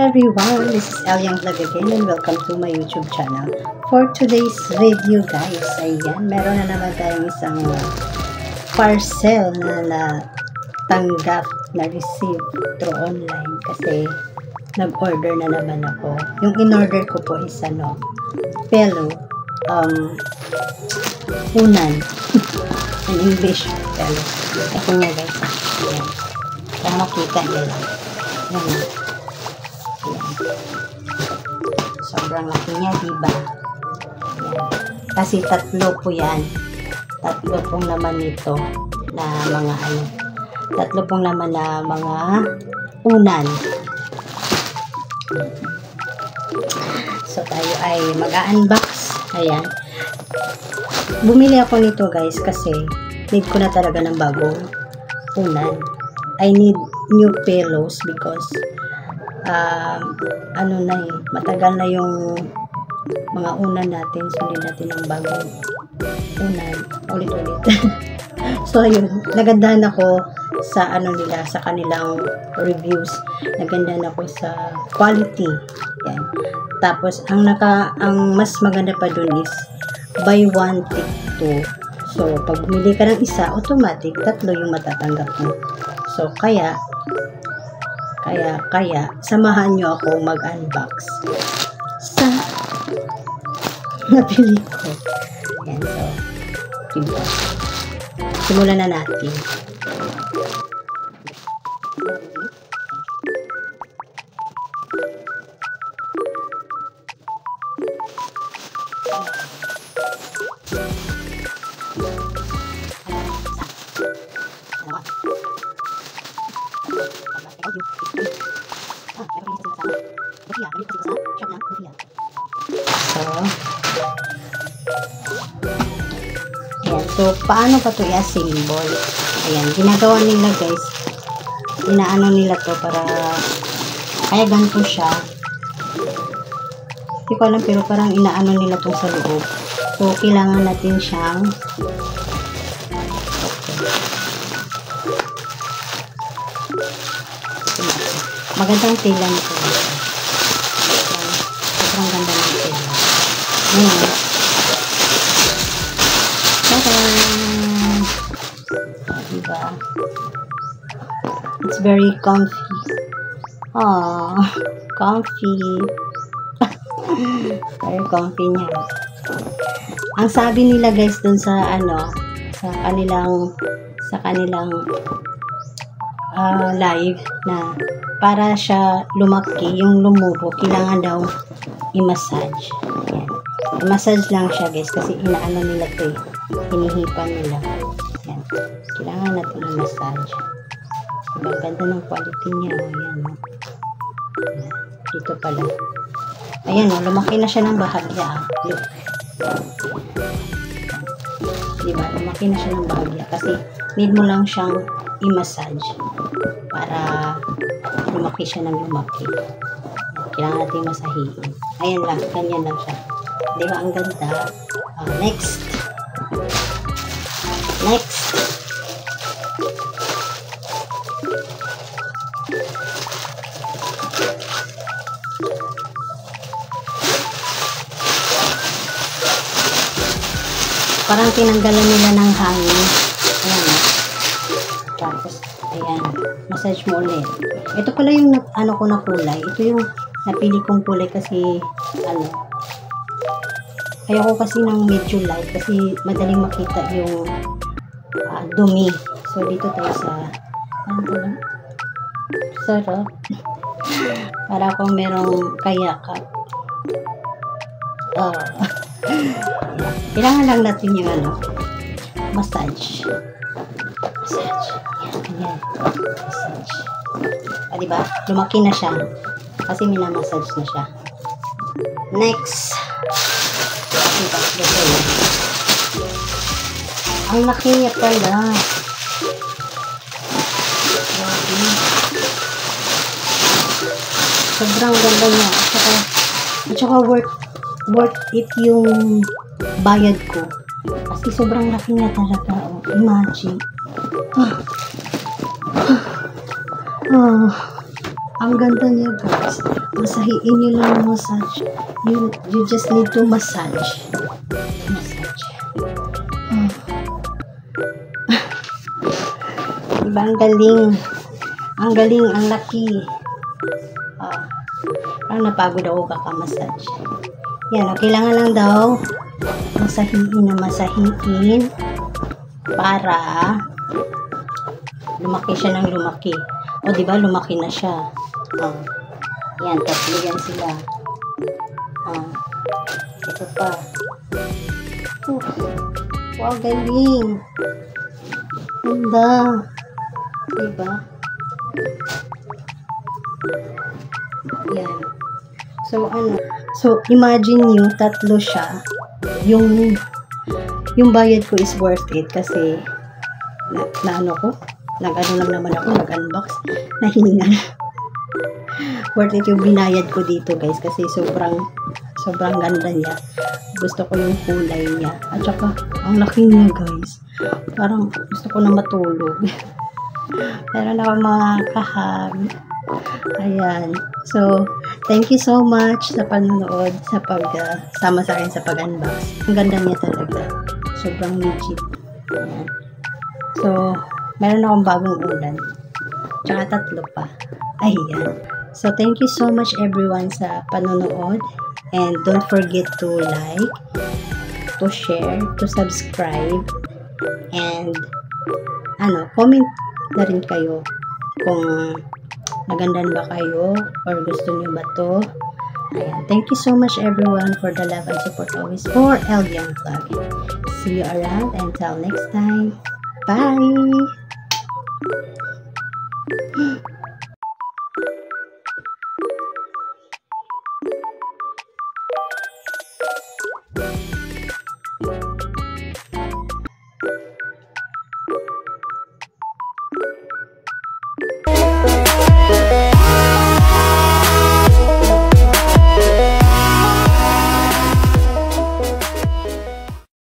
everyone, this is Eliang Vlog again and welcome to my YouTube channel. For today's video guys, ayan, meron na naman tayong isang parcel na natanggap, na receive through online kasi nag-order na naman ako. Yung in-order ko po is pelo, unan, in English, pelo. Ito nga guys, ayan. Kaya makita nyo lang. Ayan. Sobrang laki niya, diba? Ayan. Kasi tatlo po yan. Tatlo pong naman ito na mga tatlo pong naman na mga unan. So tayo ay mag-unbox. Ayan. Bumili ako nito guys kasi need ko na talaga ng bagong unan. I need new pillows because matagal na yung mga unan natin, so need natin ng bagong unan ulit-ulit. So ayun, nagandahan ako sa nila, sa kanilang reviews. Nagandahan ako sa quality. Yan. Tapos ang mas maganda pa dun is buy one take two. So pag bumili ka ng isa, automatic tatlo yung matatanggap mo. So kaya samahan nyo ako mag-unbox sa napili ko. Ayan, so diba? Simulan na natin. So, paano pa ito i-assemble? Ayan, ginagawa nila guys, inaano nila to para, kaya ganito siya. Hindi ko alam, pero parang inaano nila to sa loob. So, kailangan natin siyang, magandang tela nito. Sobrang ganda ng tela. Ngayon, diba? It's very comfy. Oh, comfy. Very comfy niya. Ang sabi nila guys dun sa sa kanilang live na para siya lumaki, yung lumubo, kailangan daw i-massage. Ayan. I-massage lang siya guys kasi inaano nila to eh. Hinihipan nila. Ayan. Kailangan natin i-massage. Diba, ganda ng quality niya. Ayan. Ayan. Dito pala. Ayan o, lumaki na siya ng bahagya. Look. Diba, lumaki na siya ng bahagya. Kasi need mo lang siyang i-massage para lumaki siya ng lumaki. Kailangan natin masahihin. Ayan lang, ganyan lang siya. Diba, ang ganda. Next. Parang tinanggalan nila ng hangin. Ayan. Tapos, ayan. Massage mo ulit. Ito pala yung ko na kulay. Ito yung napili kong kulay kasi ayoko kasi ng medyo light kasi madaling makita yung dumi. So, dito tayo sa sarap. Para kung merong kayakap. Kailangan lang natin yung massage. Massage. Ayan. Massage. Diba? Lumaki na siya. Kasi minamassage na siya. Next. Ang laki niya pala. Sobrang ganda niya. At saka worth it yung bayad ko. Kasi sobrang laki niya talaga. Imagine. Ang ganda niya, guys. Masahiin nyo lang yung massage. You just need to massage. Massage. Oh. Diba, ang galing. Ang galing, ang laki. Oh. Parang napagod ako kakamassage. Yan, kailangan lang daw masahiin para lumaki siya ng lumaki. O, diba, lumaki na siya. Oh. Yan, tatlo yan sila. Oh. Ito pa. Wow, galing. Ganda. Diba? Yan. So, ano? So, imagine nyo, tatlo siya. Yung bayad ko is worth it kasi ano ko, nag-ano lang naman ako, nag-unbox, nahininga. Worth it yung binayad ko dito, guys, kasi sobrang ganda niya. Gusto ko yung kulay niya. At saka, ang laki niya, guys. Parang gusto ko na matulog. Meron ako mga kahag. Ayan. So, thank you so much sa panonood, sa pagsama sa akin sa pag-unbox. Ang ganda niya talaga. Sobrang legit. Ayan. So, meron akong bagong ulan. Tsaka tatlo pa. Ayan. So, thank you so much everyone sa panonood. And don't forget to like, to share, to subscribe, and comment na rin kayo kung nagandan ba kayo or gusto niyo ba to. Ayan. Thank you so much everyone for the love and support always for Elgian Vlog. See you around. Until next time. Bye!